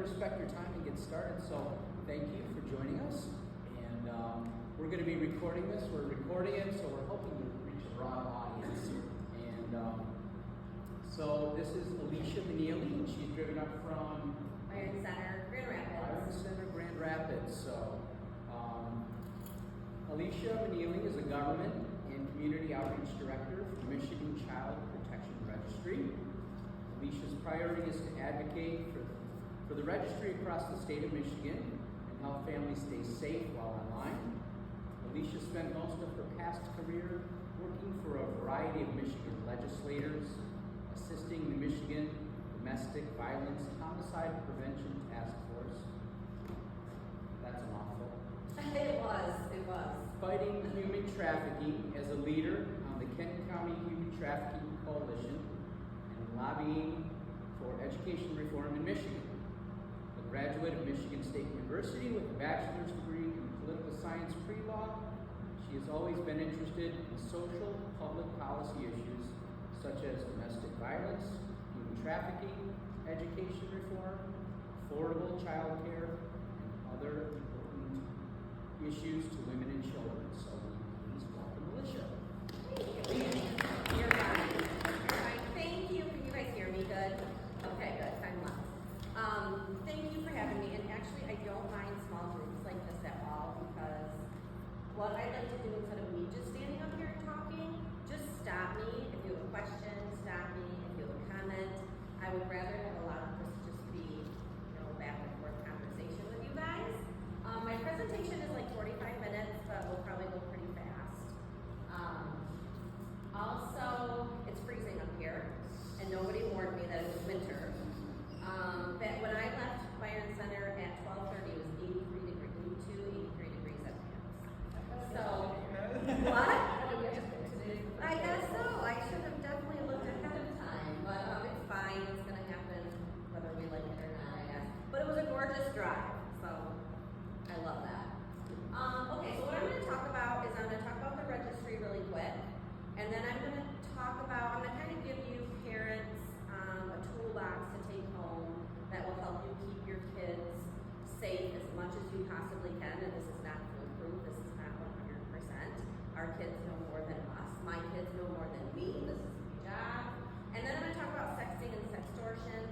respect your time and get started. So thank you for joining us. And we're going to be recording this. We're recording it, so we're hoping to reach a broad audience. And so this is Alisha Meneely, and she's driven up from Boyne Center, Grand Rapids. Boyne Center, Grand Rapids. So Alisha Meneely is a government and community outreach director for Michigan Child Protection Registry. Alisha's priority is to advocate for the registry across the state of Michigan and help families stay safe while online. Alisha spent most of her past career working for a variety of Michigan legislators, assisting the Michigan Domestic Violence Homicide Prevention Task Force. That's a mouthful. It was. Fighting human trafficking as a leader on the Kent County Human Trafficking Coalition and lobbying for education reform in Michigan. A graduate of Michigan State University with a bachelor's degree in political science pre-law, she has always been interested in social public policy issues such as domestic violence, human trafficking, education reform, affordable child care, and other important issues to women and children. So please welcome Alisha. You're fine. Thank you. Can you guys hear me good? Okay, good. I'm loud. Thank you for having me. And actually, I don't mind small groups like this at all, because what I'd like to do, instead of me just standing up here and talking, just stop me. If you have a question, stop me. If you have a comment, I would rather have a lot of this just be, back and forth conversation with you guys. My presentation is like 45 minutes, but we'll probably go pretty fast. Also, it's freezing up here, and nobody warned me that it was winter. But when I left Boyne Center at 12:30, it was 83 degrees at Pants. So, what? I guess so. I should have definitely looked ahead of time, but it's fine. It's going to happen whether we like it or not, I guess. But it was a gorgeous drive, so I love that. Okay, so what I'm going to talk about is I'm going to talk about the registry really quick, and then I'm going to kind of give you parents a toolbox to take home that will help you keep your kids safe as much as you possibly can. And this is not foolproof. This is not 100%. Our kids know more than us. My kids know more than me. This is my job. And then I'm going to talk about sexting and sextortion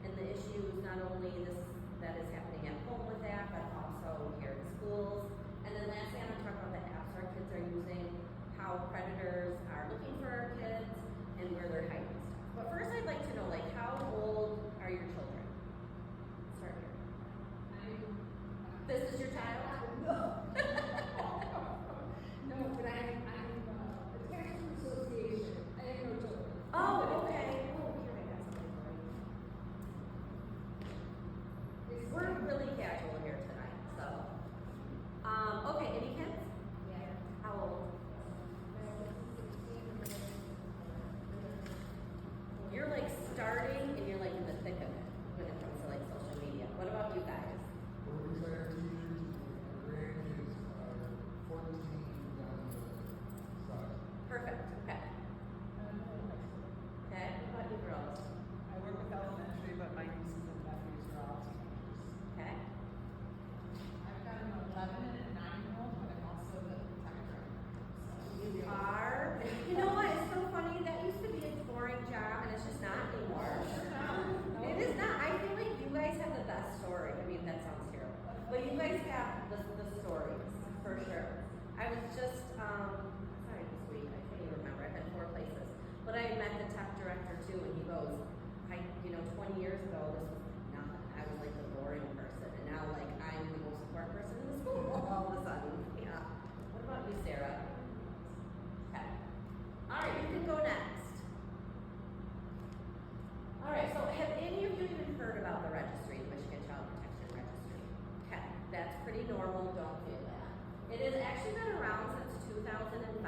and the issues, not only this that is happening at home with that, but also here in schools. And then lastly, I'm going to talk about the apps our kids are using, how predators are looking for our kids, and where they're hiding stuff. But first, I'd like to know, how old are your children? Start here. This is your child? No. No, but I'm a parents association. I have no children. Oh, okay. Oh, here I got something for you. We're really casual here tonight, so. Okay, any kids? Yeah. How old? You're starting and you're in the thick of it when it comes to social media. What about you guys? We're retired teachers. Our grandkids are 14 down to 5. Perfect. Okay. Okay. What about you girls? I work with elementary, but my nieces and nephews are all teenagers. Okay. I've got an 11 and a 9-year-old, but I'm also the tech director. You are. You know what? It's so funny. That used to be a boring job, and it's just not anymore. It is not. I feel like you guys have the best story. I mean, that sounds terrible, but you guys have the stories for sure. I was just sorry this week. I can't even remember. I've been 4 places, but I met the tech director too, and he goes, 20 years ago, this was nothing. I was like the boring person, and now I'm the most important person in the school all of a sudden. Yeah. What about you, Sarah? Okay. All right, you can go next. All right, so have any of you even heard about the registry, the Michigan Child Protection Registry? Okay, that's pretty normal, don't feel that. It has actually been around since 2005.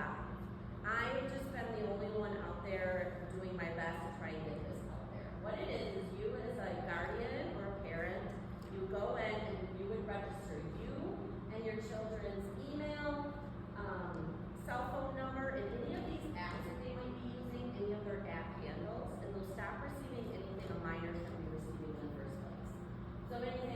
I've just been the only one out there doing my best to try and get this out there. What it is you as a guardian or a parent, you go in and you would register you and your children's email, cell phone number, and any of these apps that they might be using, any of their app handles, and they'll stop receiving anything a minor should be receiving in the first place. So many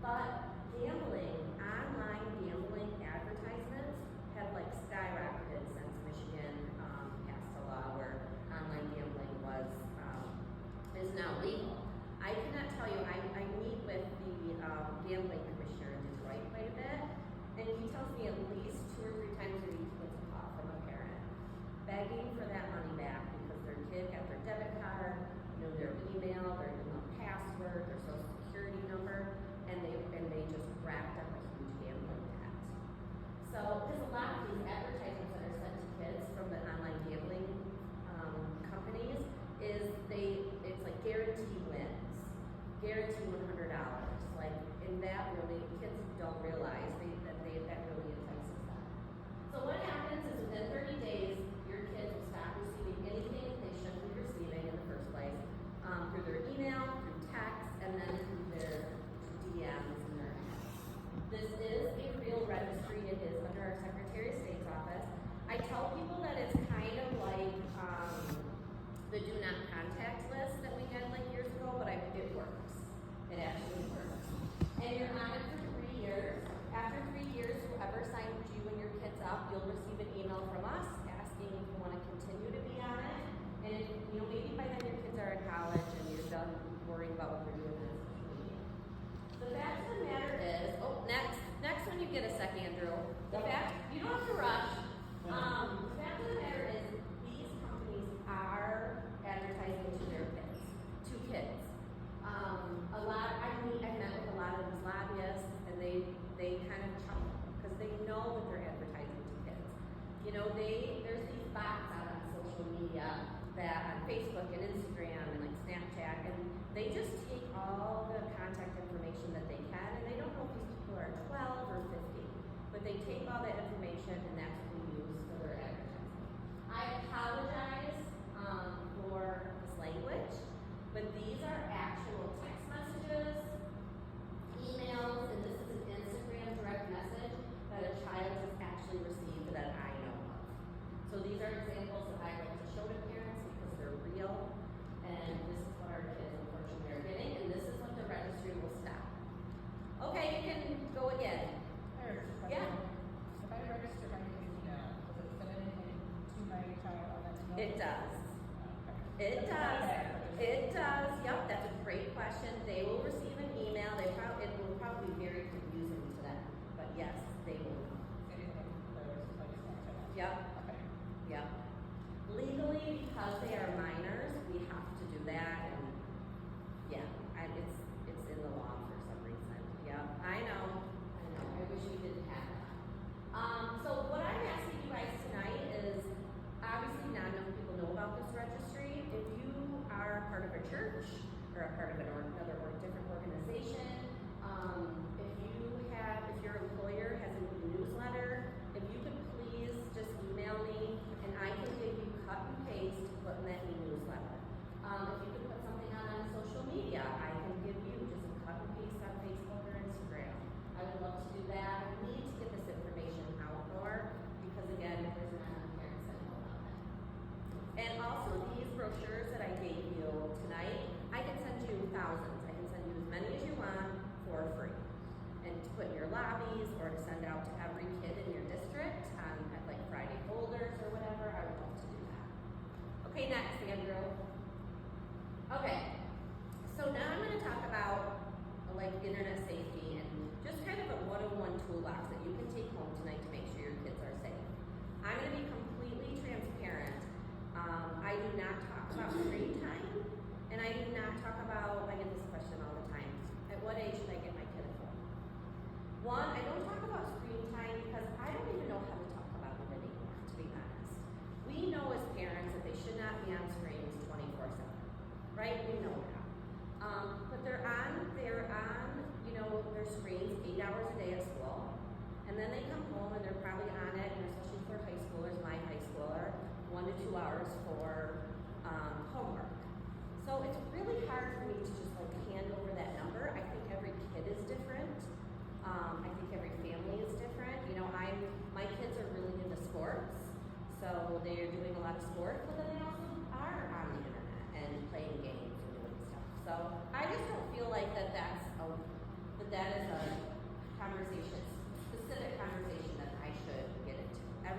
But gambling, online gambling advertisements have like skyrocketed since Michigan passed a law where online gambling is now legal. I cannot tell you, I meet with the gambling commissioner in Detroit quite a bit, and he tells me at least 2 or 3 times a week he gets a call from a parent begging for that money back because their kid got their debit card, their email password, their social security number, and they just racked up a huge gambling debt. So, because a lot of these advertisements that are sent to kids from the online gambling companies it's like guarantee wins, guarantee $100. Like, and that really, kids don't realize that really entices them. So what happens is within 30 days, your kids will stop receiving anything they shouldn't be receiving in the first place, through their email, through text, and then through their DMs and their apps. This is a real registry. It is under our Secretary of State's office. I tell people that it's kind of like the do not contact list that we had like years ago, but it works. It actually works. And you're on it for 3 years. After 3 years, whoever signed you and your kids up, you'll receive an email from us asking if you want to continue to be on it. And if, maybe by then your kids are in college and you're done worrying about what they're doing on social media. The fact of the matter is, next when you get a second, Andrew. You don't have to rush. The fact of the matter is, these companies are advertising to their kids, I've met with a lot of these lobbyists, and they kind of chuckle because they know that they're advertising to kids. There's these bots out on social media that on Facebook and Instagram and like Snapchat, and they just take all the contact information that they can, and they don't know if these people are 12 or 50, but they take all that information and that's what they use for their advertising. I apologize for this language, but these are actual text messages, emails, and this is an Instagram direct message that a child has actually received that I know of. So these are examples that I like to show to parents because they're real, and this is what our kids unfortunately are getting, and this is what the registry will stop. Okay, you can go again. Yeah. If I register my email, does it send anything to my child on that email? It does. Okay. It does. It does. Yep, that's a great question. They will receive an email. It will probably be very confusing to them, but yes, they will. Anything there's like Snapchat? Yep. Okay. Yep. Legally, because they are minors, we have to do that, and yeah, it's in the law for some reason. Yep. I know. I wish we didn't have that. So what I'm asking you guys tonight is, obviously not enough people know about this registry. If you are part of a church or a part of another or different organization, if your employer has a newsletter, if you could please just email me and I can give you cut and paste to put in that e-newsletter. If you could put something on social media, I can give you just a cut and paste on Facebook or Instagram. I would love to do that. I need to get this information out more because again, there's not enough parents that know about it. And also these brochures that I gave you tonight, I can send you thousands. I can send you as many as you want for free. And to put in your lobbies or to send out to every kid in your district at like Friday folders or whatever, I would love to do that. Okay, next, Andrew. Okay, so now I'm going to talk about like internet safety and just kind of a one-on-one toolbox that you can take home tonight to make sure your kids are safe. I'm going to be completely transparent. I do not talk about screen time, and I do not talk about, I get this question all the time, at what age should I get my kid a phone? One, I don't talk about screen time because I don't even know how to talk about it anymore, to be honest. We know as parents that they should not be on screens 24/7, right? We know that. But they're on their screens 8 hours a day at school, and then they come home and they're probably on it, and especially for high schoolers, my high schooler, 1 to 2 hours for homework. So it's really hard for me to just like hand over that number. I think every kid is different. I think every family is different. My kids are really into sports, so they're doing a lot of sports, but then they also are on the internet and playing games and doing stuff. So I just don't feel like that is a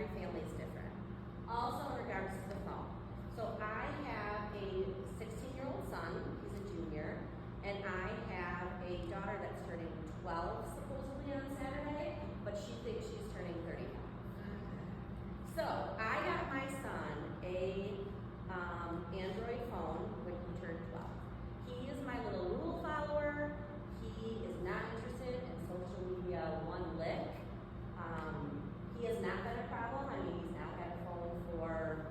every family's different. Also in regards to the phone. So I have a 16-year-old son, he's a junior, and I have a daughter that's turning 12 supposedly on Saturday, but she thinks she's turning 35. So I got my son a Android phone when he turned 12. He is my little rule follower. He is not interested in social media one lick. He has not been a problem. I mean, he's now had a phone for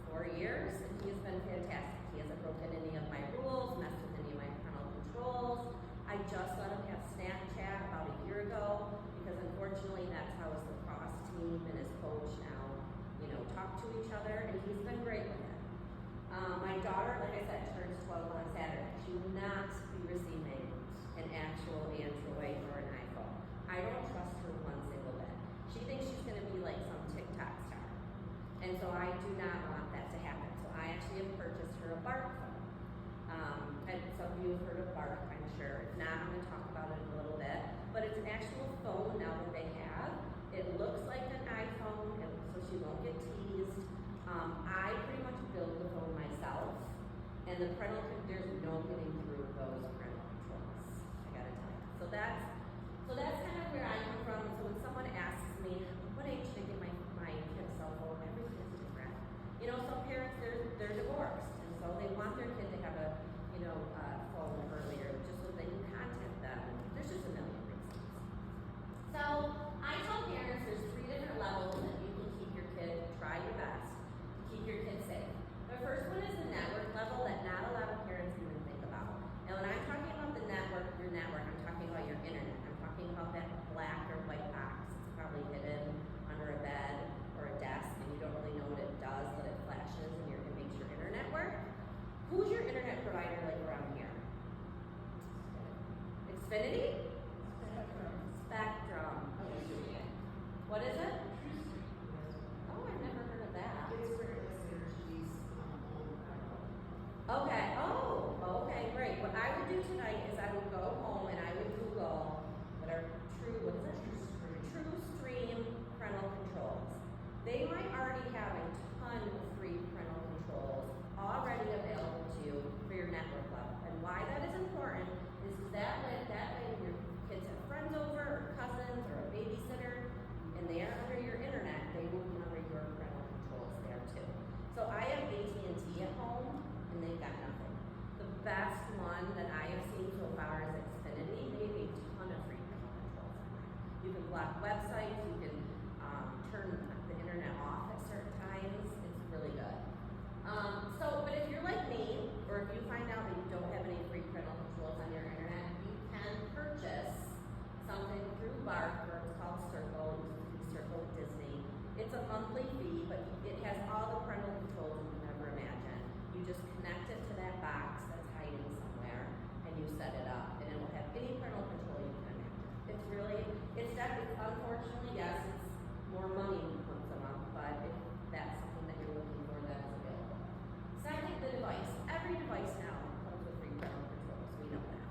4 years, and he has been fantastic. He hasn't broken any of my rules, messed with any of my parental controls. I just let him have Snapchat about a year ago, because unfortunately that's how his lacrosse team and his coach now, talk to each other, and he's been great with it. My daughter, like I said, turns 12 on Saturday. She will not be receiving an actual Android or an iPhone. I don't trust her one single bit. She thinks she's going to be like some TikTok star. And so I do not want that to happen. So I actually have purchased her a Bark phone. And some of you have heard of Bark, I'm sure. If not, I'm going to talk about it in a little bit. But it's an actual phone now that they have. It looks like an iPhone, so she won't get teased. I pretty much build the phone myself. And there's no getting through those parental controls, I gotta tell you. So that's kind of where I come from. So when someone asks me, what age should I get my kid's cell phone? Every kid's different. Some parents, they're divorced, and so they want their kid to have a phone earlier, just so they can contact them. There's just a million reasons. So I tell parents there's 3 different levels that you can keep your kid, try your best to keep your kid safe. The first one is the network level that not a lot of parents even think about. And when I'm talking about your network, I'm talking about your internet. I'm talking about that black or white box. It's probably hidden under a bed or a desk, and you don't really know what it does, but it flashes and it makes your internet work. Who's your internet provider like around here? Xfinity? Spectrum. What is it? Oh, I've never heard of that. Okay. Oh, okay, great. What I would do tonight is I would go home and I would Google True Stream parental controls. They might already have a ton of free parental controls already available to you for your network level. And why that is important is that way when your kids have friends over or cousins or a babysitter and they are under your internet, they will be under your parental controls there too. So I have AT&T at home, and they've got nothing. The best one that I have seen so far is Xfinity. They have a ton of free parental controls on there. You can block websites, you can turn the internet off at certain times. It's really good. But if you're like me, or if you find out that you don't have any free parental controls on your internet, you can purchase something through Bark, or it's called Circle. It used to be Circle Disney. It's a monthly fee, but it has all the parental controls you can ever imagine. You just connect it to that box that's hiding somewhere, and you set it up, and it will have any parental control you can imagine. Unfortunately, yes, it's more money once a month, but if that's something that you're looking for, that is available. Second, the device. Every device now comes with free parental controls. We know that.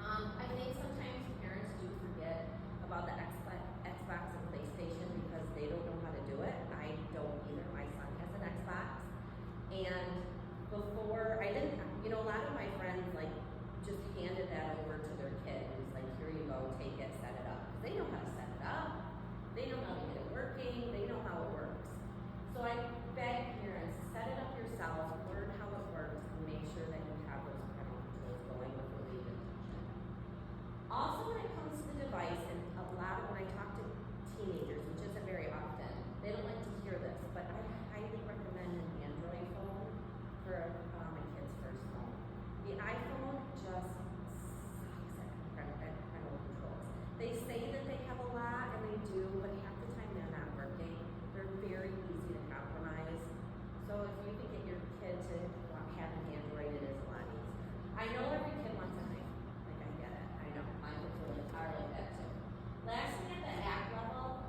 I think sometimes parents do forget about the Xbox and PlayStation because they don't know how to do it. I don't either. My son has an Xbox, and before I didn't, a lot of my friends just handed that over to their kid. It was like, here you go, take it, set it up. They know how to set it up. They know how to get it working. They know how it works. So I beg parents, set it up yourself, learn how it works, and make sure that you have those parental controls going before you even touch it. Also, when it comes to the device, and when I talk to teenagers, which isn't very often, they don't like to hear this, but I highly recommend an Android phone for my kid's first phone. The iPhone just sucks at parental controls. They say that they have a lot, and they do, but half the time they're not working. They're very easy to compromise. So if you can get your kid to have an Android, it is a lot easier. I know every kid wants an iPhone. I get it. I know. My kids are like that too. Lastly, at the app level,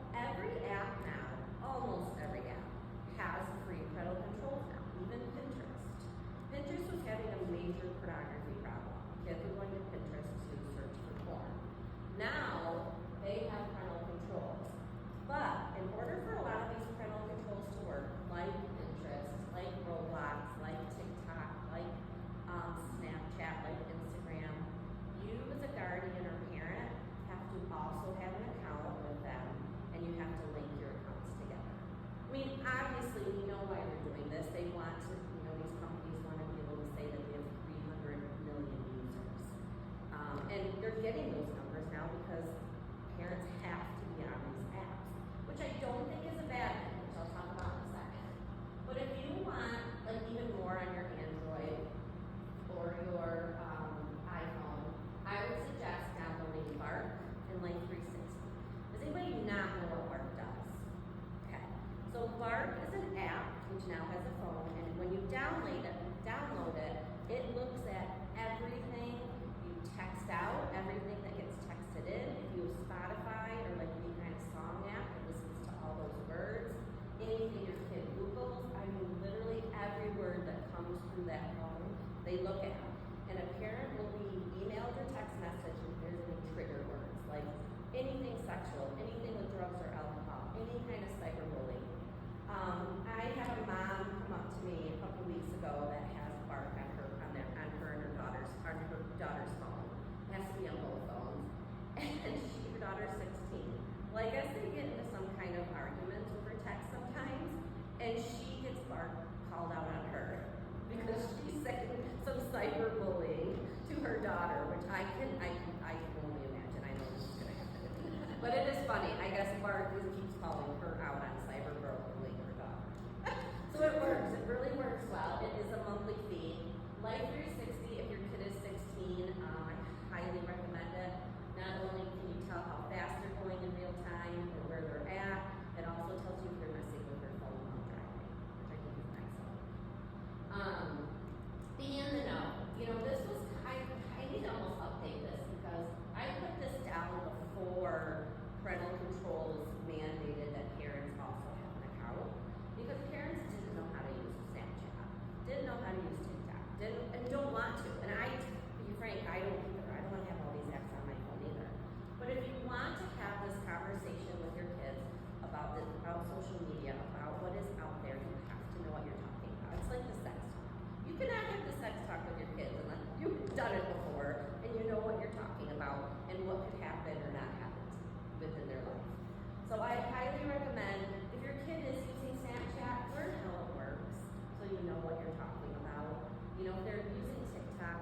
getting those numbers now because parents have to be on these apps, which I don't think is a bad thing, which I'll talk about in a second. But if you want like even more on your Android or your iPhone, I would suggest downloading Bark and Life 360. Does anybody not know what Bark does? Okay, so Bark is an app which now has a phone, and when you download it, it looks at everything you text out, everything that gets texted in. If you have Spotify or like any kind of song app, it listens to all those words. Anything your kid Googles, I mean literally every word that comes through that phone, they look at. And a parent will be emailed or text message if there's any trigger words, like anything sexual, anything with drugs or alcohol, any kind of cyberbullying. I had a mom come up to me a couple weeks ago that has Bark on her and her daughter's phone. It has to be on both phones. And her daughter's 16. Well, I guess they get into some kind of argument over text sometimes, and she gets Bark called out on her because she's saying some cyberbullying to her daughter, which I can only imagine. I know this is gonna happen. But it is funny. I guess Bark keeps calling her out on cyberbullying her daughter. So it works. It really works well. It is a monthly fee. Life 360, if your kid is 16, I highly recommend it. Not only can you tell how fast they're going in real time or where they're at, it also tells you if they're messing with their phone while driving, which I think is excellent. Be in the know. You know, this was, I need to almost update this because I put this down before parental controls mandated that parents also have an account because parents didn't know how to use Snapchat, didn't know how to use TikTok, and don't want to. And to be frank, I don't either. I don't want to have all these apps on my phone either. But if you want to have this conversation with your kids about social media, about what is out there, you have to know what you're talking about. It's like the sex talk. You cannot have the sex talk with your kids unless you've done it before and you know what you're talking about and what could happen or not happen within their life. So I highly recommend if your kid is using Snapchat, learn how it works so you know what you're talking about. You know, if they're using TikTok,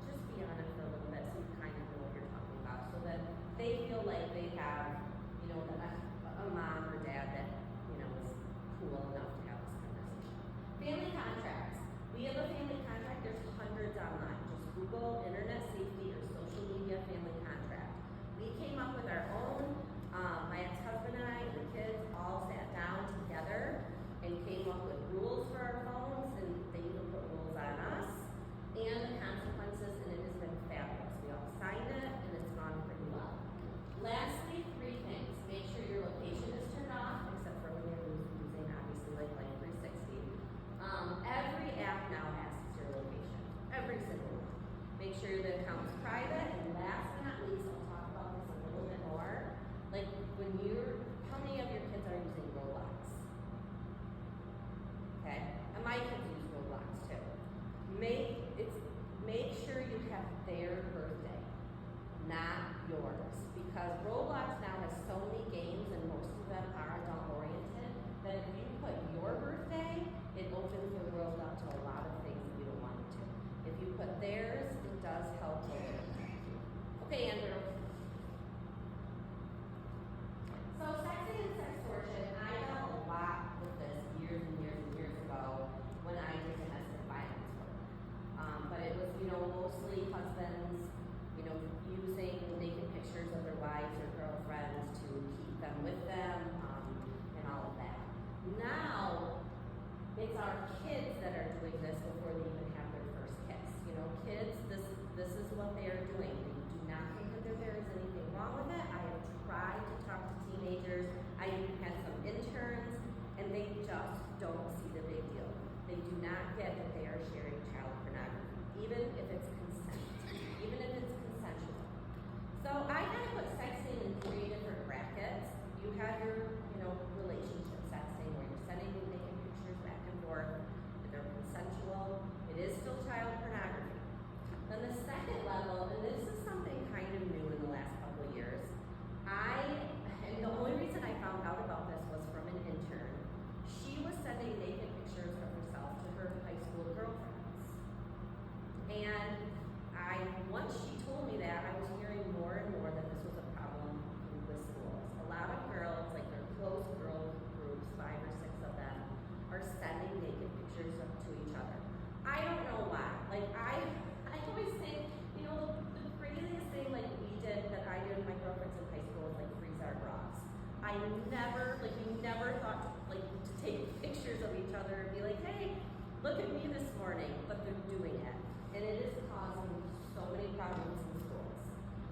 just be on it for a little bit so you kind of know what you're talking about so that they feel like they have, you know, a mom or dad that, you know, is cool enough to have this conversation. Family contracts. We have a family contract. There's hundreds online. Just Google internet safety or social media family contract. We came up with our own. My ex-husband and I and the kids all sat down together and came up with rules for our phones, and they even put rules on us and the consequences, and it has been fabulous. We all signed it, and it's gone pretty well. Lastly, 3 things. Make sure your location is turned off, except for when you're using, obviously, like Life 360. Every app now asks your location. Every single one. Make sure the account's private, and last but not least, I'll talk about this a little bit more. Like how many of your kids are using Roblox? Okay, and my kids use Roblox too. Make sure you have their birthday, not yours, because Roblox now has so many games and most of them are adult oriented that if you put your birthday, it opens the world up to a lot of things that you don't want it to. If you put theirs, it does help a little bit. Okay, Andrew. So sexting and sextortion, I dealt a lot with this years and years and years ago when I did domestic violence work. But it was, you know, mostly husbands, you know, using naked pictures of their wives or never thought like to take pictures of each other and be like, hey, look at me this morning, but they're doing it. And it is causing so many problems in schools.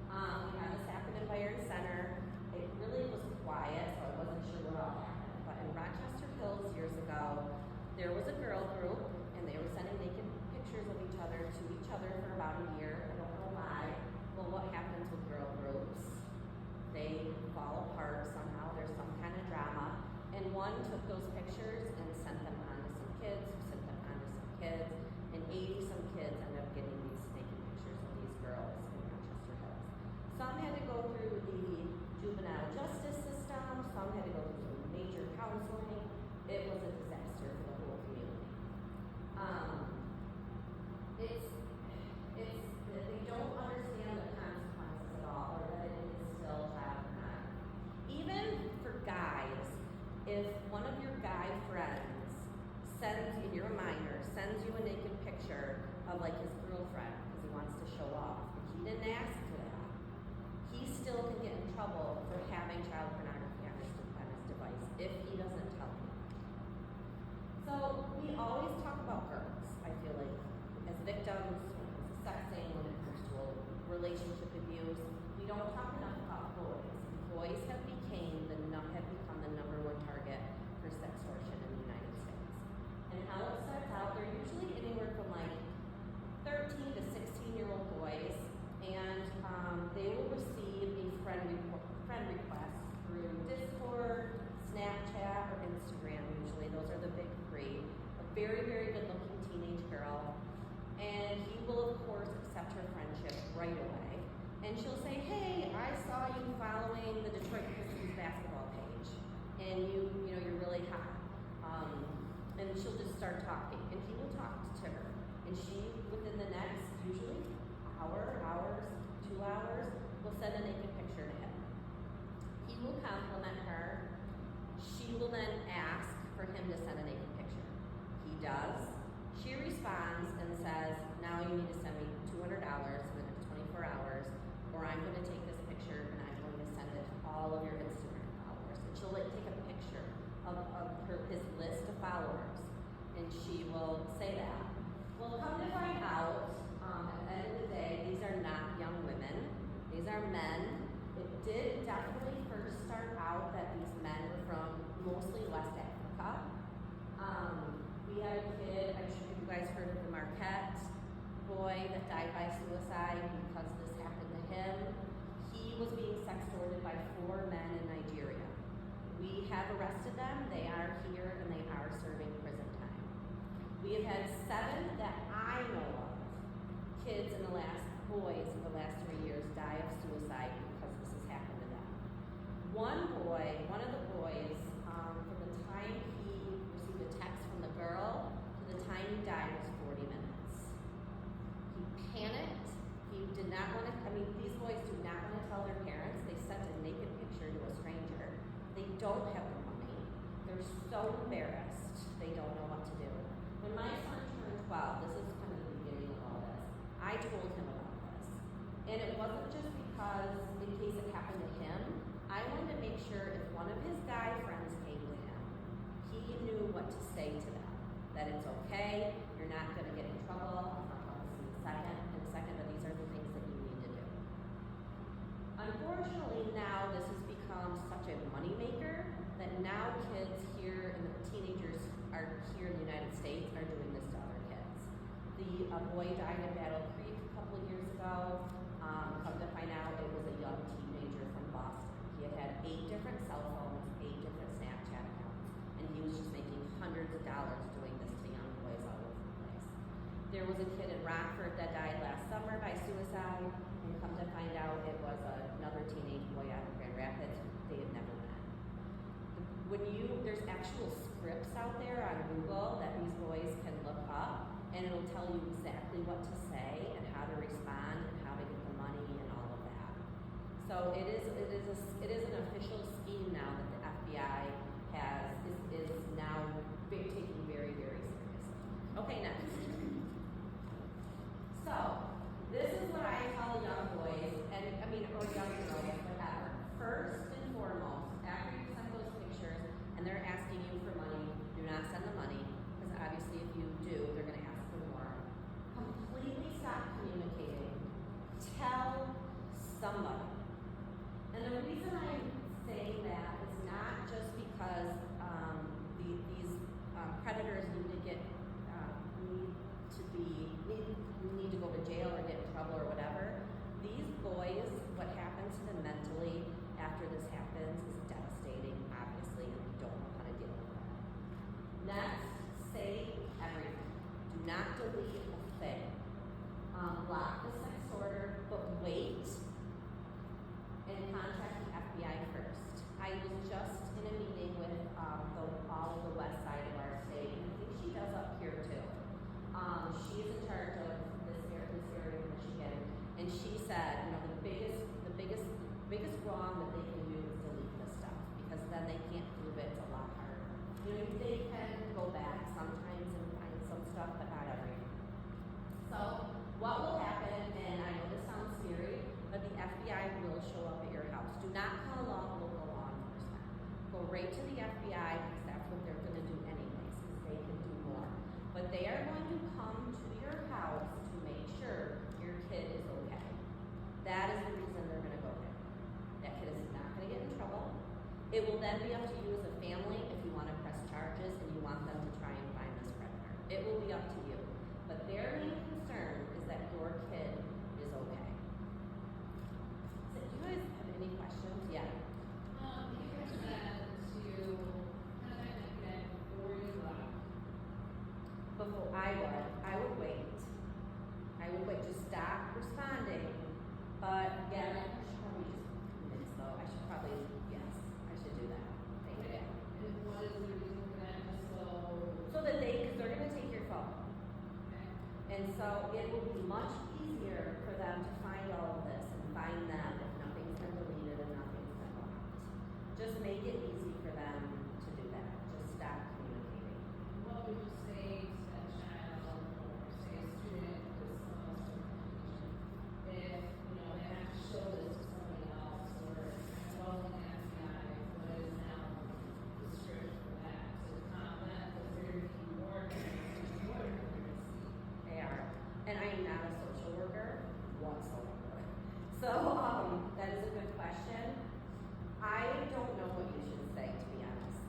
We had this happen in Boyne Center. It really was quiet, so I wasn't sure what all happened. But in Rochester Hills years ago, there was a girl group, and they were sending naked pictures of each other to each other for about a year. I don't know why. Well, what happens with girl groups? They fall apart somehow. There's some kind of drama. And one took those pictures and sent them on to some kids, who sent them on to some kids, and 80-some kids ended up getting these naked pictures of these girls in Rochester Hills. Some had to go through the juvenile justice system. Some had to go through some major counseling. It was a disaster for the whole community. They don't understand the consequences at all, or that it is still child pornography. Even for guys, if one of your guy friends sends, and you're a minor, sends you a naked picture of like his girlfriend because he wants to show off, and he didn't ask for that, he still can get in trouble for having child pornography on his device if he doesn't tell you. So we always talk about girls, I feel like, as victims when it comes to sexting, when it comes to relationship abuse. We don't talk enough about boys. Boys have become the number one target for sextortion in the United States. And how it starts out, they're usually anywhere from like 13 to 16-year-old boys, and they will receive a friend request through Discord, Snapchat, or Instagram. Usually, those are the big three. A very, very good-looking teenage girl, and he will, of course, accept her friendship right away. And she'll say, "Hey, I saw you following the Detroit Pistons basketball page, and you're really hot." And she'll just start talking, and he will talk to her, and she, within the next usually hours, 2 hours, will send a naked picture to him. He will compliment her. She will then ask for him to send a naked picture. He does. She responds and says, "Now you need to send me $200 in the next 24 hours, or I'm going to take this picture and I'm going to send it to all of your Instagram followers." And she'll take a picture of his list of followers, and she will say that. Well, come to find out, at the end of the day, these are not young women. These are men. It did definitely first start out that these men were from mostly West Africa. We had a kid, I'm sure you guys heard of the Marquette boy that died by suicide because this happened to him. He was being sextorted by 4 men in Nigeria. We have arrested them. They are here and they are serving prison time. We have had 7 that I know of, kids in the last 3 years die of suicide because this has happened to them. One of the boys, from the time he received a text from the girl to the time he died was 40 minutes. He panicked. He did not want to, these boys do not want to tell their parents. They sent a naked picture to a stranger. They don't have the money. They're so embarrassed. They don't know what to do. When my son turned 12, this is kind of the beginning of all this, I told him about this. And it wasn't just because in case it happened to him, I wanted to make sure if one of his guy friends came to him, he knew what to say to them. That it's okay, you're not going to get in trouble. I'll talk about this in a second, but these are the things that you need to do. Unfortunately, now this has become such a moneymaker that now kids here and the teenagers are here in the United States are doing this to other kids. A boy died in Battle Creek a couple of years ago. Come to find out it was a young teenager from Boston. He had 8 different cell phones, 8 different Snapchat accounts, and he was just making hundreds of dollars doing this to young boys all over the place. There was a kid in Rockford that died last summer by suicide, and come to find out it was another teenage boy out in Grand Rapids. They had never met. There's actual scripts out there on Google that these boys can look up, and it'll tell you exactly what to say and how to respond and how to get the money and all of that. So it is an official scheme now that the FBI is now taking very, very seriously. Okay, next. So this is what I tell young boys, or young girls, whatever. First and foremost, after you send those pictures long that they can do is delete this stuff, because then they can't prove it. It's a lot harder. You know, they can go back sometimes and find some stuff, but not everything. So what will happen, and I know this sounds scary, but the FBI will show up at your house. Do not call local law enforcement. Go right to the FBI, because that's what they're going to do anyways, because they can do more. But they are going to come to your house to make sure your kid is okay. That is the reason they're going to go there. That kid is not going to get in trouble. It will then be up to you as a family if you want to press charges and you want them to try and find this predator. It will be up to you. But their main concern is that your kid is okay. So do you guys have any questions? Yeah. You guys said to kind of make that before you left. Before I would wait. I would wait. Just stop responding. But yeah, I should probably just minutes though. I should probably, yes, I should do that. Thank you. And what is the reason for that? Just So that because they're gonna take your phone. okay. And so it will be much easier for them to find all of this and find them if nothing's been deleted and nothing's been blocked. Just make it easy for them to do that. Just stop communicating. What would you say to a child or say a student with some sort of confusion if, you know, they have to show this to somebody else or involving the FBI, what is now the script for that? To combat that, because they're going to be more than they're going to see. They are. And I am not a social worker whatsoever. So, that is a good question. I don't know what you should say, to be honest,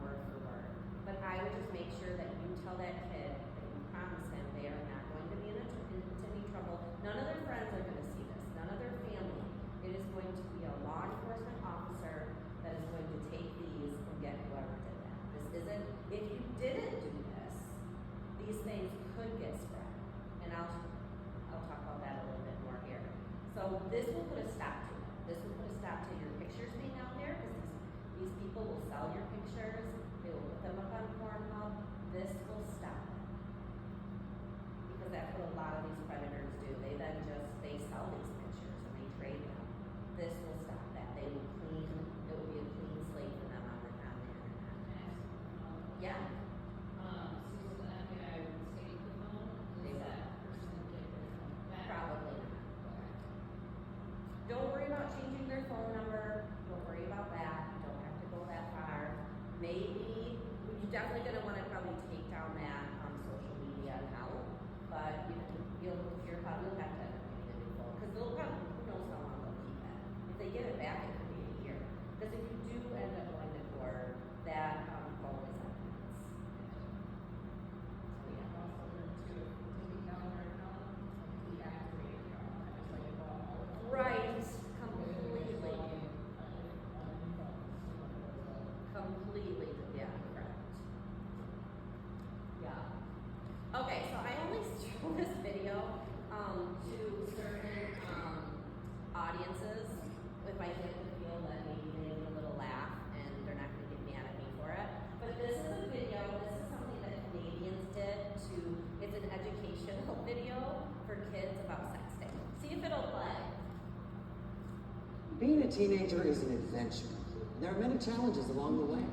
word for word. But I would just make sure that you tell that kid that you promise him they are not going to be into any trouble. None of their friends are going to see this. None of their family. It is going to be a law enforcement officer that is going to take these and get whoever did that. This isn't, if you didn't do this, these things could get spread. And I'll talk about that a little bit more here. So this will put a stop to it. This will put a stop to your pictures being out there, because these people will sell your pictures. They will put them up on Pornhub. This will stop it. Because that's what a lot of these predators do. They sell these pictures and they trade them. This will stop that. It will be a clean slate for them on the internet. Yeah. So the FBI would take the phone, They is will. that person get their phone back? Probably not. Okay. Don't worry about changing their phone number. Don't worry about that. You don't have to go that far. Maybe you're definitely going to want to probably take down that social media account, but you'll probably have to end up getting a new phone, because they'll probably, who knows how long they'll keep it. If they get it back, it could be a year. Because if you do end up going to court, that phone is evidence. So yeah. Also, to take down their account, deactivate your account, just like it bought all of them. Right. Completely, yeah, correct. Yeah. Okay, so I only show this video to certain audiences if I get the feel that maybe they need a little laugh and they're not going to get mad at me for it. But this is a video, this is something that Canadians did it's an educational video for kids about sexting. See if it'll play. Being a teenager is an adventure. There are many challenges along the way.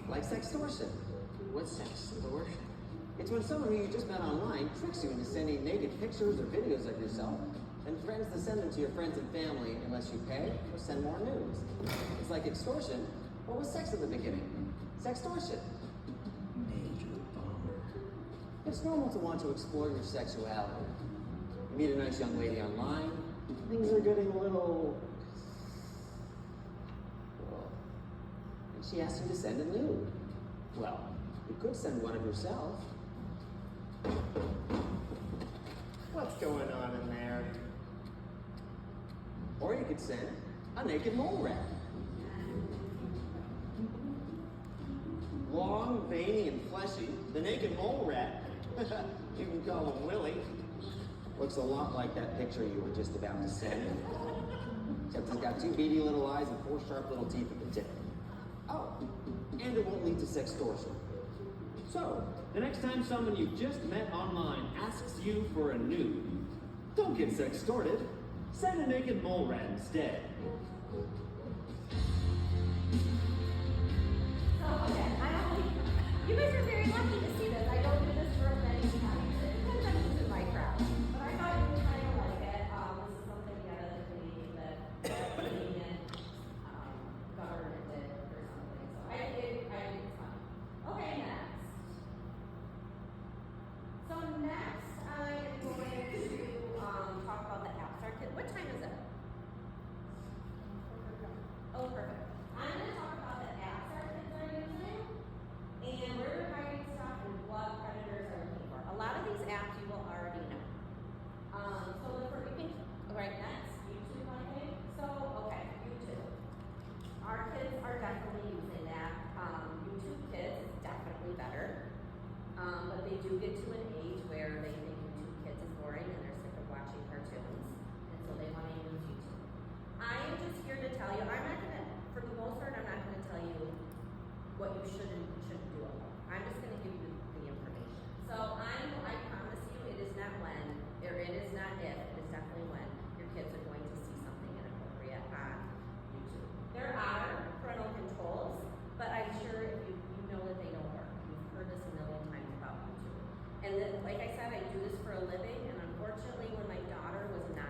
Like sextortion. What's sextortion? It's when someone who you just met online tricks you into sending naked pictures or videos of yourself and threatens to send them to your friends and family unless you pay or send more nudes. It's like extortion, but with sex at the beginning. Sextortion. Major bummer. It's normal to want to explore your sexuality. You meet a nice young lady online, things are getting a little... and she asks you to send a nude. Well, you could send one of yourself. What's going on in there? Or you could send a naked mole rat. Long, veiny, and fleshy, the naked mole rat, you can call him Willie, looks a lot like that picture you were just about to send. Except he's got 2 beady little eyes and 4 sharp little teeth at the tip. Oh, and it won't lead to sextortion. So, the next time someone you just met online asks you for a nude, don't get sextorted. Send a naked mole rat instead. So, okay, you guys are very lucky to see this. I don't do this for many times. It depends on who's in my crowd. But I thought you would kind of like it. This is something out of the Canadian government did or something. So I think it's fun. Okay, next. So next I am going to talk about the apps. What time is it? Oh, perfect. I'm going to talk about the apps our kids are using and where they're hiding stuff and what predators are looking for. A lot of these apps you will already know. So look for right next, YouTube, I think. So, okay, YouTube. Our kids are definitely using that. YouTube Kids is definitely better. But they do get to an age where they think YouTube Kids is boring and they're sick of watching cartoons. And so they want to use YouTube. I am just here to tell you, I'm not going to, for the most part, I'm not going to tell you what you should and shouldn't do at home. I'm just going to give you the information. So I promise you, it is not when, or it is not if, it is definitely when your kids are going to see something inappropriate on YouTube. There are parental controls, but I'm sure if you know that they don't work. You've heard this a million times about YouTube. And then, like I said, I do this for a living, and unfortunately, when my daughter was 9,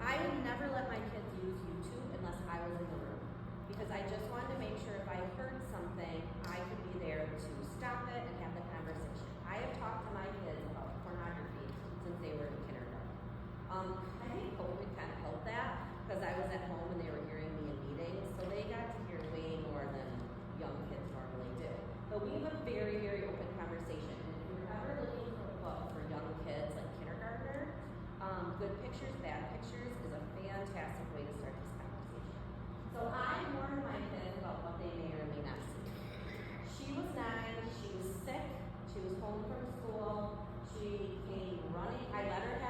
I would never let my kids use YouTube unless I was in the room. Because I just wanted to make sure if I heard something, I could be there to stop it and have the conversation. I have talked to my kids about pornography since they were in kindergarten. I think COVID kind of helped that because I was at home and they were hearing me in meetings, so they got to hear way more than young kids normally do. But we have a very, very open conversation. And if you're ever looking for a book for young kids, like kindergartner, Good Pictures, Bad Pictures is a fantastic way to start this conversation. So I warned my kids about what they may or may not see. She was 9, she was sick, she was home from school, she came running, I let her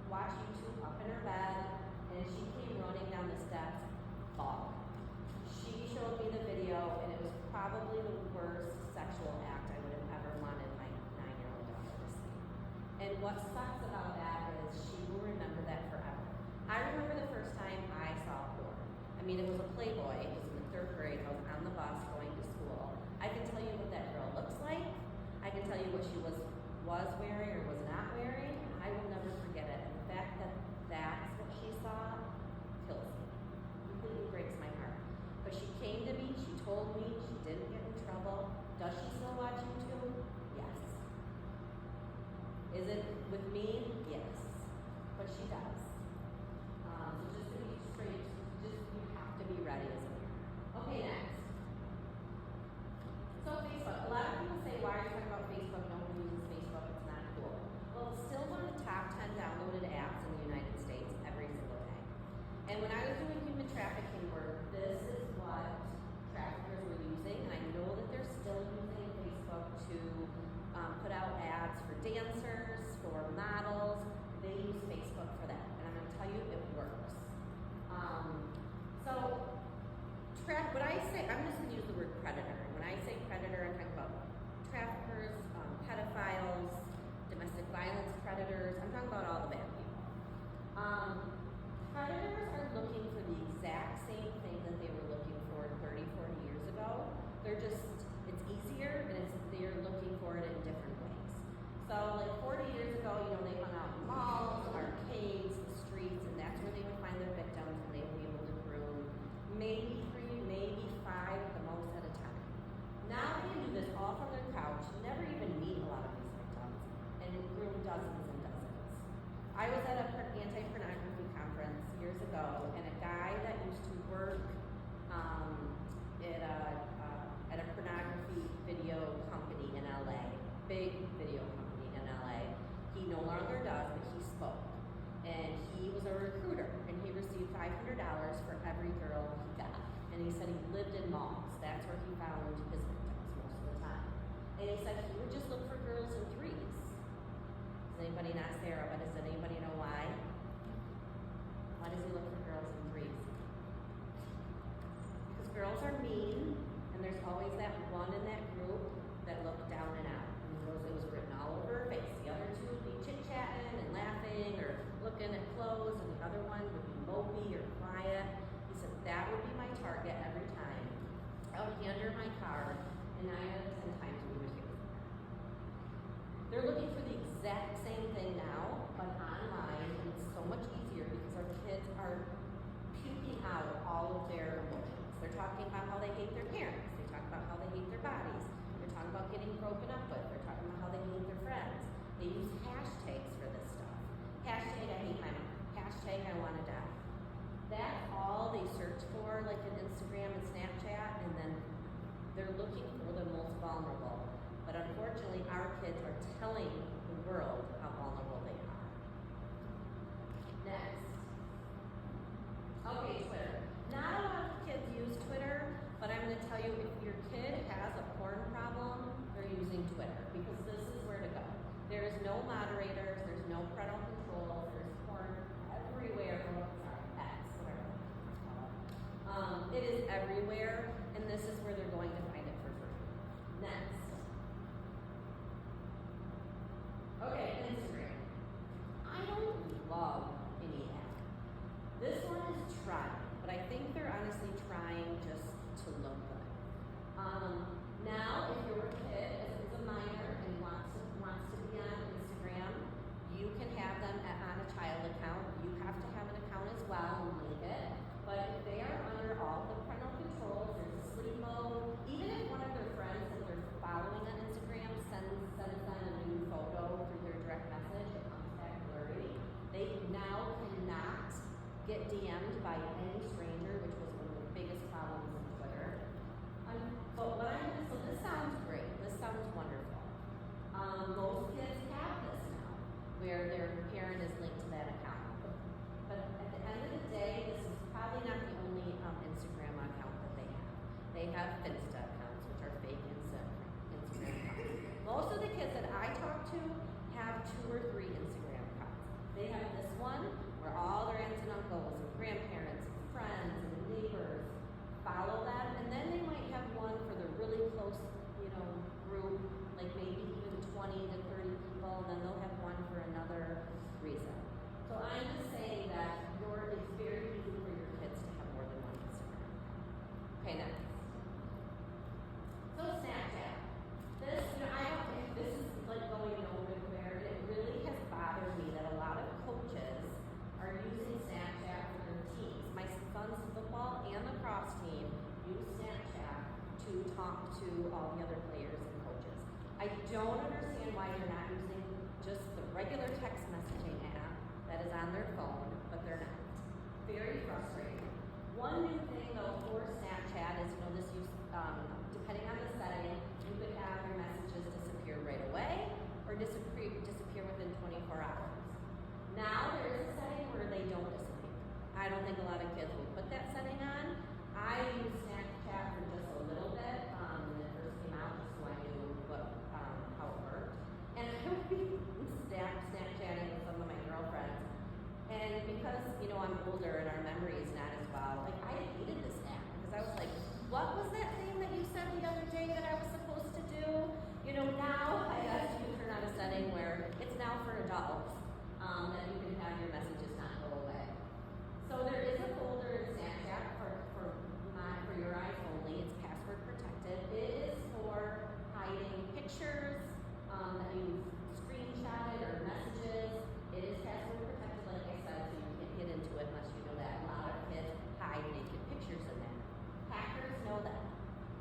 watch YouTube up in her bed, and she came running down the steps, bawling. She showed me the video, and it was probably the worst sexual act I would have ever wanted my 9-year-old daughter to see. And what sucks about that is she will remember that forever. I remember the first time I saw porn. I mean, it was a Playboy. It was in the 3rd grade. I was on the bus going to school. I can tell you what that girl looks like. I can tell you what she was wearing or was not wearing. I will never forget it. And the fact that that's what she saw kills me. Completely breaks my heart. But she came to me. She told me she didn't get in trouble. Does she still watch YouTube? Yes. Is it with me? Yes. But she does. So just to be straight, you have to be ready as a parent. Okay, next. So Facebook. A lot of people say, why are you talking about Facebook? No one uses Facebook. It's not cool. Well, it's still one of the top 10 downloaded apps in the United States every single day. And when I was doing human trafficking work, this is what traffickers were using. And I know that they're still using Facebook to put out ads for dancers, for models. They use Facebook for that. And I'm going to tell you, it works. When I say, I'm just going to use the word predator. When I say predator, I'm talking about traffickers, pedophiles, domestic violence predators. I'm talking about all the bad people. Predators are looking for the exact same thing that they were looking for 30, 40 years ago. It's easier, and they're looking for it in different ways. So like 40 years ago, they hung out in malls, arcades, the streets, and that's where they would find their victims, and they would be able to groom maybe 3, maybe 5 at the most at a time. Now they can do this all from their couch, never even meet a lot of these victims, and groom dozens and dozens. I was at an anti-pornography conference years ago, and a guy that used to work at a pornography video company in LA, big video company in LA. He no longer does, but he spoke. And he was a recruiter, and he received $500 for every girl he got. And he said he lived in malls. That's where he found his victims most of the time. And he said he would just look for girls in 3s. Does anybody, not Sarah, but does anybody know why? Why does he look for girls in 3s? Because girls are mean, and there's always that one in that group that looked down and out. And it was written all over her face. The other 2 would be chit-chatting and laughing or looking in at close, and the other one would be mopey or quiet. He said that would be my target every time. I would hand her my card, and 9 out of 10 times we would hear from her. They're looking for the exact same thing now, but online, and it's so much easier because our kids are puking out all of their emotions. They're talking about how they hate their parents. They talk about how they hate their bodies. They're talking about getting broken up with. They're talking about how they hate their friends. They use hashtags for this stuff. Hashtag I hate my mom. Hashtag I want to die. That's all they search for, like in Instagram and Snapchat, and then they're looking for the most vulnerable. But unfortunately, our kids are telling the world how vulnerable they are. Next. Okay, Twitter. Not a lot of kids use Twitter, but I'm going to tell you if your kid has a porn problem, they're using Twitter because this is where to go. There is no moderators, there's no parental control, there's porn everywhere. Oh, sorry, X, whatever it's called. It is everywhere, and this is where they're going to find it for free. Next. Okay, Instagram. I don't love any app. This one is trying, but I think they're honestly trying just to look good. Now, if your kid is a minor and wants to be on Instagram, you can have them on a child account. You have to have an account as well and link it. But if they are under all the parental controls, there's a sleep mode. Even if one of their friends that they're following on Instagram sends them a new photo through their direct message, it comes back blurry. They now cannot get DM'd by any stranger, which was one of the biggest problems in Twitter. So this sounds great. This sounds wonderful. Most kids have this now, where their parent is linked to that account. But at the end of the day, this is probably not the only Instagram account that they have. They have Finsta accounts, which are fake Instagram accounts. Most of the kids that I talk to have 2 or 3 Instagram accounts. They have this one where all their aunts and uncles and grandparents and friends and neighbors follow them, and then they might have one for the really close, group, like maybe even 20 to 30 people, and then they'll have one for another reason. So I'm just saying that it's very easy for your kids to have more than one Instagram account. Okay, next. So Snapchat. This, I don't think this is like going nowhere. It really has bothered me that a lot of coaches are using Snapchat for their teams. My son's football and lacrosse team use Snapchat to talk to all the other players and coaches. I don't understand why they're not using just the regular text messaging app that is on their phone, but they're not. Very frustrating. One new thing though for Snapchat is, this use, depending on the setting, you could have your messages disappear right away or disappear within 24 hours. Now there is a setting where they don't disappear. I don't think a lot of kids will put that setting on. I used Snapchat for just a little bit when it first came out, just so I knew how it worked. And I would be Snapchatting with some of my girlfriends. And because, I'm older and our memory is not as well, like I hated this app because I was like, what was that thing that you said the other day that I was supposed to do? Now I guess you can turn on a setting where it's now for adults that you can have your messages not go away. So there is a folder in Snapchat for your eyes only. It's password protected. It is for hiding pictures that you screenshotted or messages. It is password protected, like I said, so you can't get into it unless you know that. A lot of kids hide naked pictures in there. Hackers know that.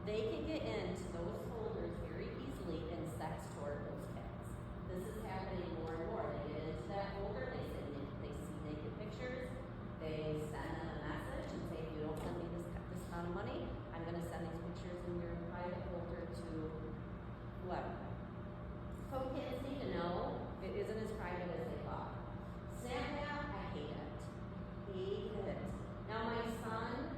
They can get into those folders very easily and sextort those kids. This is happening more and more. They get into that folder, they see naked pictures, they send them a message and say, if you don't send me this amount of money, I'm going to send these pictures in your private folder to whoever. So kids need to know it isn't as private as they thought. Snapchat, I hate it. Hate it. Now my son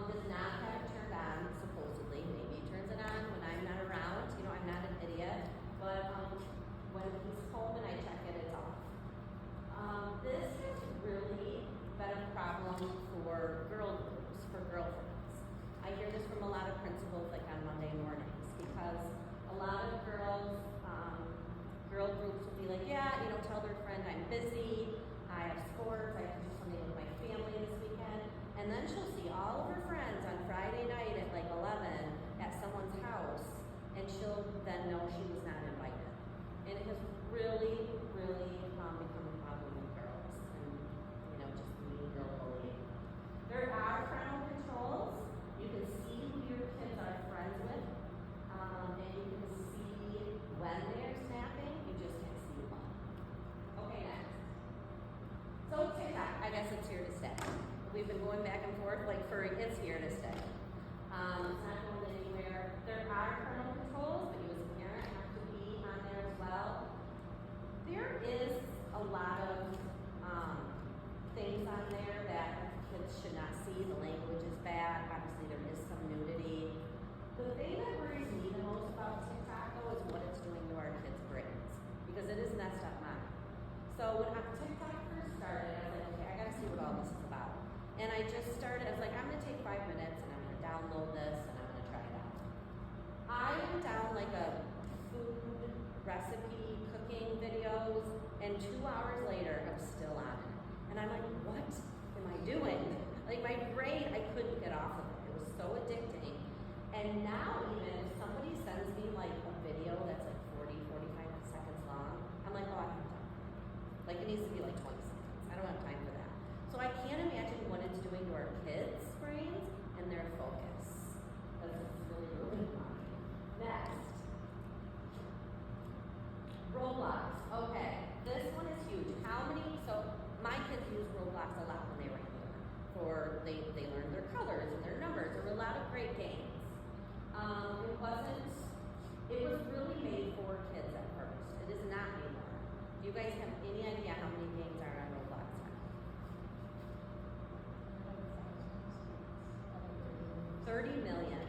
does not have it turned on, supposedly. Maybe he turns it on when I'm not around. I'm not an idiot. But when he's home and I check it, it's off. This has really been a problem for girlfriends. I hear this from a lot of principals like on Monday mornings because a lot of girl groups will be like, tell their friend I'm busy, I have I guess it's here to stay. We've been going back and forth, like it's here to stay. It's not going anywhere. There are parental controls, but you as a parent have to be on there as well. There is a lot of things on there that kids should not see. The language is bad. Obviously, there is some nudity. The thing that worries me the most about TikTok, though, is what it's doing to our kids' brains, because it is messed up mine. So when TikTok first started, I was like, okay, I gotta see what all this is about. And I just started, I was like, I'm gonna take 5 minutes and I'm gonna download this and I'm gonna try it out. I went down like a food recipe cooking videos, and 2 hours later, I'm still on it. And I'm like, what am I doing? Like my brain, I couldn't get off of it. It was so addicting. And now even if somebody sends me like a video that's like 40, 45 seconds long, I'm like, oh, I have time. Like it needs to be like 20 seconds. I don't have time for that. So I can't imagine what it's doing to our kids' brains and their focus. Because it's really ruining mine. Next. Roblox. Okay. This one is huge. How many, so my kids used Roblox a lot when they were younger. They learned their colors and their numbers. There were a lot of great games. It was really made for kids at first. It is not anymore. Do you guys have any idea how many games are on Roblox now? 30 million.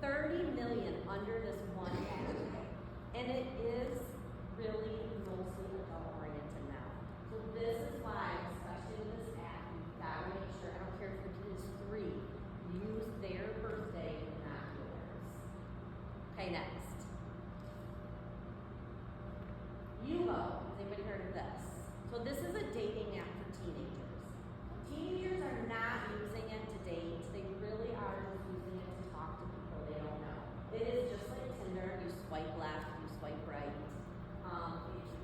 30 million under this one app. And it is really mostly adult-oriented now. So this is why, especially with this app, you've got to make sure, I don't care if your kid is 3, use their birthday and not yours. Okay, next. Yumo. Has anybody heard of this? So this is a dating app for teenagers. Teenagers are not using it to date. They really are just using it to talk to people they don't know. It is just like Tinder. You swipe left, you swipe right.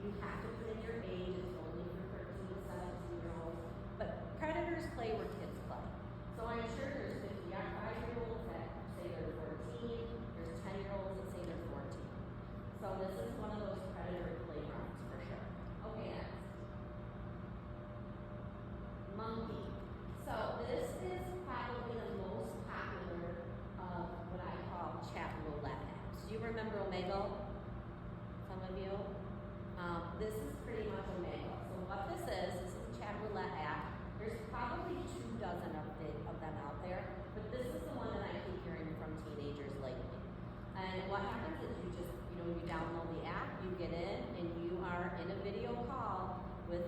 You have to put in your age. It's only for 13 to 17-year-olds. But predators play where kids play. So I'm sure there's 55-year-olds that say they're 14. There's 10-year-olds that say they're 14. So this is one of those predator playgrounds for sure. Okay, next. Monkey. So this is probably the most popular of what I call chat roulette apps. Do you remember Omegle? Some of you? This is pretty much Omegle. So what this is a chat roulette app. There's probably 24 of them out there, but this is the one that I keep hearing from teenagers lately. And what happens is you download the app, you get in, and you are in a video call with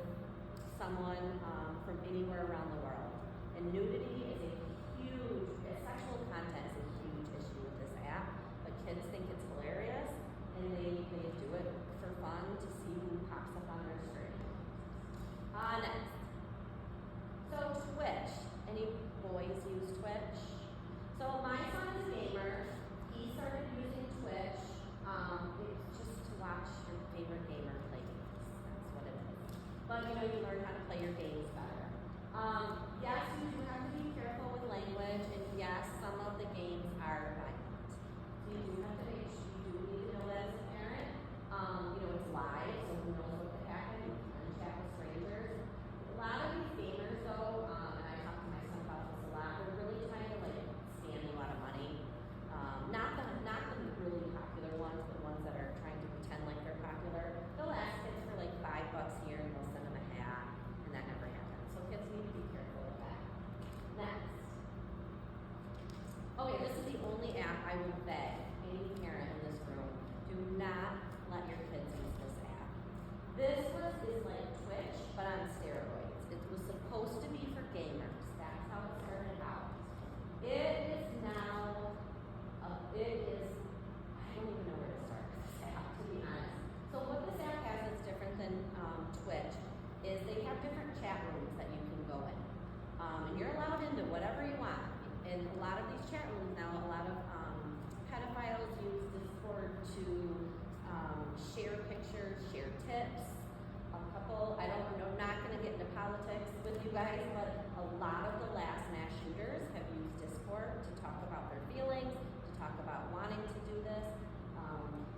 someone from anywhere around the world. And nudity is sexual content is a huge issue with this app, but kids think it's hilarious, and they do it for fun to see who pops up on their screen. Next. So Twitch. Any boys use Twitch? So my son is a gamer. He started using Twitch. It's just to watch your favorite gamer play games. That's what it is. But you learn how to play your games better. Yes, you do have to be careful with language, and yes, some of the games are violent. So you do have to make sure you do need to know that as a parent. It's live, so who knows what could happen. You can chat with strangers. A lot of these gamers, though, and I talk to my son about this a lot, they're really trying to scam you out of money. Not the really popular ones, but ones that are trying to pretend like they're popular. They'll ask kids for $5 here, and they'll send them a hat, and that never happens. So kids need to be careful with that. Next. Okay, this is the only app I would beg any parent in this room, do not let your kids use this app. This is like Twitch, but on steroids. It was supposed to be for gamers. That's how it started out. It is now, I don't even know where to start with this app, to be honest. So what this app has that's different than Twitch is they have different chat rooms that you can go in. And you're allowed into whatever you want. In a lot of these chat rooms now, a lot of pedophiles use Discord to share pictures, share tips. I'm not going to get into politics with you guys, but a lot of the last mass shooters have used Discord to talk about their feelings, to talk about wanting to do this.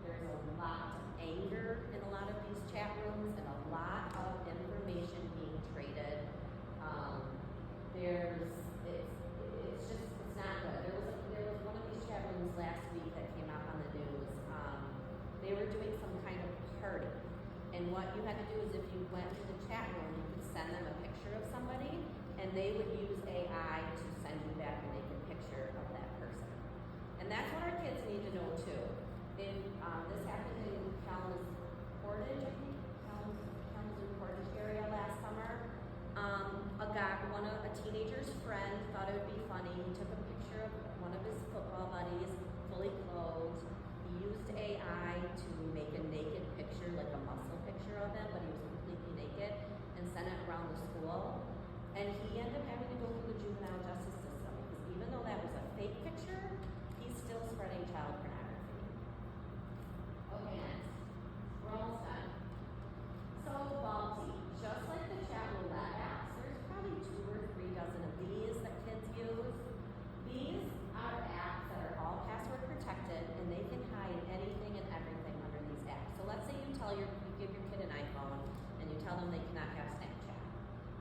There's a lot of anger in a lot of these chat rooms and a lot of information being they would use AI to send you back a naked picture of that person. And that's what our kids need to know too. If this happened in Kalamazoo Portage, I think, Kalamazoo Portage area last summer, a teenager's friend thought it would be funny. He took a picture of one of his football buddies, fully clothed. He used AI to make a naked picture, like a muscle picture of him, but he was completely naked, and sent it around the school. And he ended up having to go through the juvenile justice system because even though that was a fake picture, he's still spreading child pornography. Okay, next. We're almost done. So, Balti, just like the chat roulette apps, there's probably 2 or 3 dozen of these that kids use. These are apps that are all password protected, and they can hide anything and everything under these apps. So let's say you give your kid an iPhone, and you tell them they cannot have Snapchat.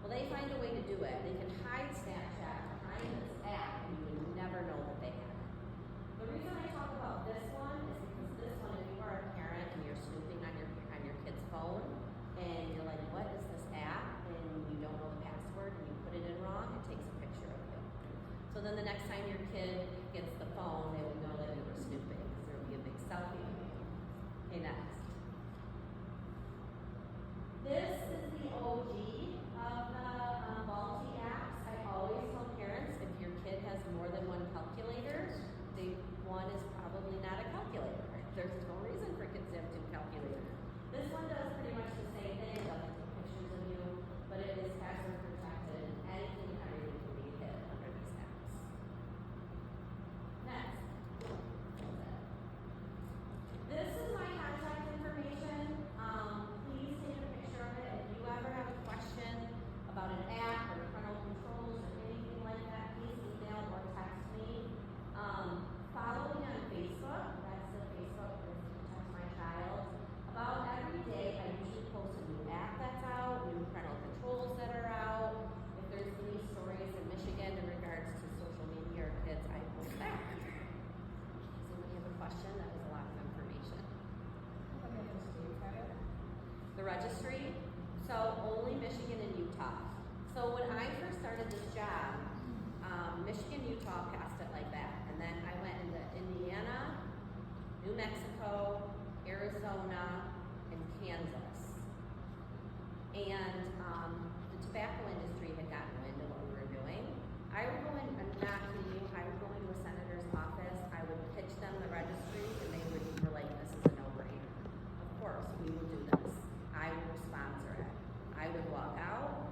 Well, they find a way to do it. They can hide Snapchat behind this app, and you would never know that they have it. The reason I talk about this one is because this one, if you are a parent and you're snooping on your kid's phone, and you're like, what is this app? And you don't know the password, and you put it in wrong, it takes a picture of you. So then the next time your kid gets the phone, they will know that you were snooping, because there will be a big selfie of you. Okay, next. This is the OG of the Balti apps. I always tell parents, if your kid has more than one calculator, one is probably not a calculator. There's no reason for kids to have 2 calculators. This one does pretty much the same thing. It doesn't take pictures of you, but it is password protected, and anything and everything can be hid under these apps. Next. This is my contact information. Please take a picture of it. If you ever have a question about an app or parental controls or anything like that, please email or text me. Follow me on Facebook. That's the Facebook for Protect My Child. About every day, I usually post a new app that's out, new parental controls that are out. If there's any stories in Michigan in regards to social media or kids, I post that. Does anybody have a question? That was a lot of information. The registry, so only Michigan and Utah. So when I first started this job, Michigan, Utah passed it like that, and then I went into Indiana, New Mexico, Arizona, and Kansas. And the tobacco industry had gotten wind of what we were doing. I would go in, I'm not kidding you, I would go into a senator's office, I would pitch them the registry, and they were like, this is a no-brainer. Of course, we will do this. I will sponsor it. I would walk out,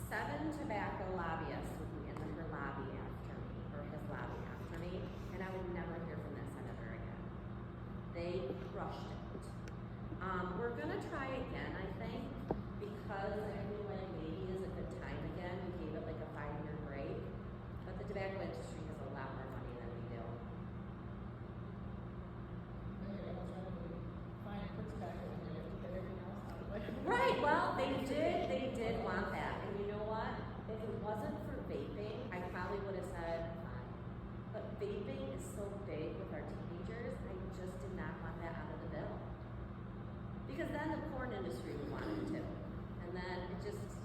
7 tobacco lobbyists would be in her lobby after me, or his lobby after me, and I would never hear from that senator again. They crushed it. We're gonna try again, I think, because I feel like maybe is a good time again. We gave it like a 5-year break, but the tobacco industry has a lot more money than we do. Right, well, they did want that. And you know what? If it wasn't for vaping, I probably would have said fine. But vaping is so big with our teenagers, I just did not want that out of the bill. Because then the porn industry would want it too. And then it just,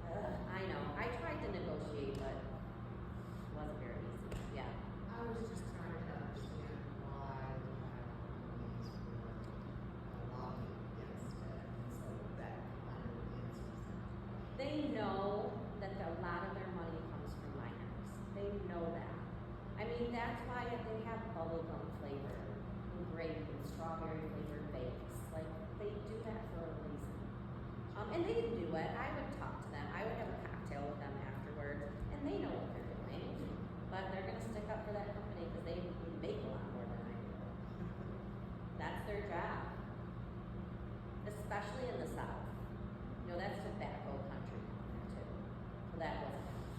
I know. I tried to negotiate, but it wasn't very easy. Yeah. I was just trying to understand why we have companies were lobbying against it, and so that kind of answers that. They know that a lot of their money comes from minors. They know that. I mean, that's why they have bubblegum flavor, and grape and strawberry flavored bakes. Like, they do that for a reason. And they didn't do it. I would talk to them. I would have a cocktail with them afterwards, and they know what they're doing. But they're gonna stick up for that company because they make a lot more than I do. That's their job. Especially in the South. You know, that's tobacco country down there too. So that wasn't happening.